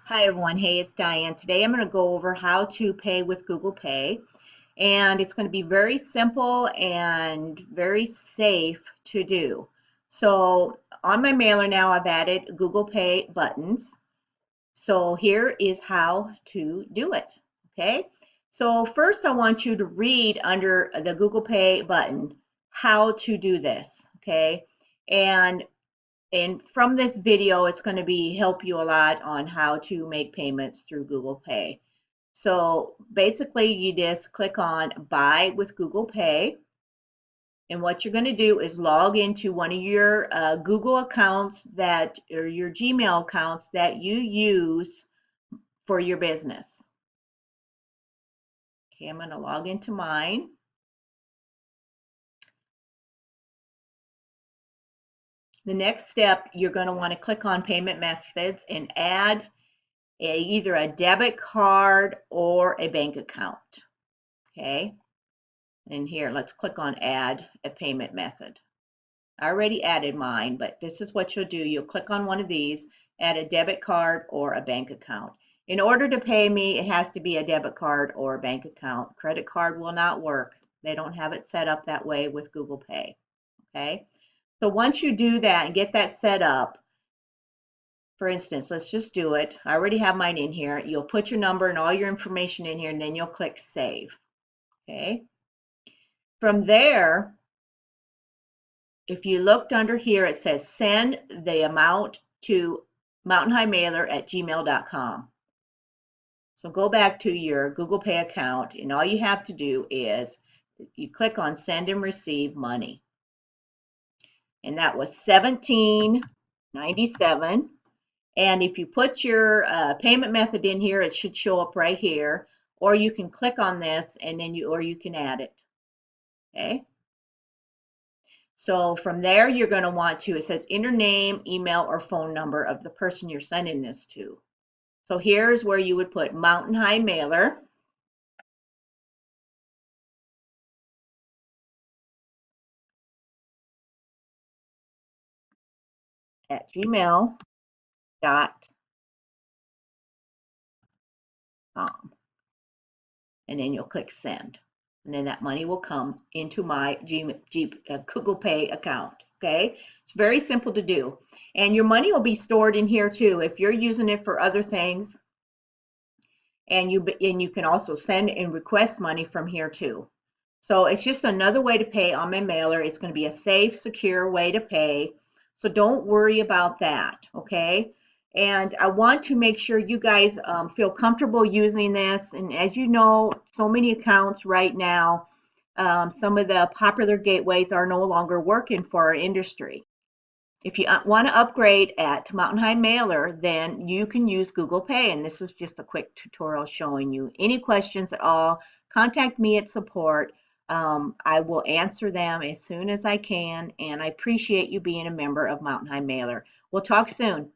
Hi everyone, hey, it's Diane. Today I'm going to go over how to pay with Google Pay, and it's going to be very simple and very safe to do. So on my mailer now I've added Google Pay buttons. So here is how to do it. Okay, so first I want you to read under the Google Pay button how to do this. Okay, and from this video, it's going to be help you a lot on how to make payments through Google Pay. So basically, you just click on Buy with Google Pay. And what you're going to do is log into one of your Google accounts or your Gmail accounts that you use for your business. Okay, I'm going to log into mine. The next step, you're going to want to click on Payment Methods and add either a debit card or a bank account. Okay, and here let's click on add a payment method. I already added mine, but this is what you'll do. You'll click on one of these, add a debit card or a bank account. In order to pay me, it has to be a debit card or a bank account. Credit card will not work. They don't have it set up that way with Google Pay. Okay, so once you do that and get that set up, for instance, let's just do it. I already have mine in here. You'll put your number and all your information in here, and then you'll click Save. Okay. From there, if you looked under here, it says send the amount to mountainhighmailer@gmail.com. So go back to your Google Pay account, and all you have to do is you click on Send and Receive Money. And that was $17.97. And if you put your payment method in here, it should show up right here. Or you can click on this and then you can add it. Okay. So from there, you're going to want to, it says enter name, email, or phone number of the person you're sending this to. So here's where you would put Mountain High Mailer. At gmail.com. And then you'll click send. And then that money will come into my Google Pay account. Okay, it's very simple to do. And your money will be stored in here too if you're using it for other things. And you can also send and request money from here too. So it's just another way to pay on my mailer. It's going to be a safe, secure way to pay. So don't worry about that, okay? And I want to make sure you guys feel comfortable using this. And as you know, so many accounts right now, some of the popular gateways are no longer working for our industry. If you want to upgrade at Mountain High Mailer, then you can use Google Pay. And this is just a quick tutorial showing you. Any questions at all, contact me at support. I will answer them as soon as I can. And I appreciate you being a member of Mountain High Mailer. We'll talk soon.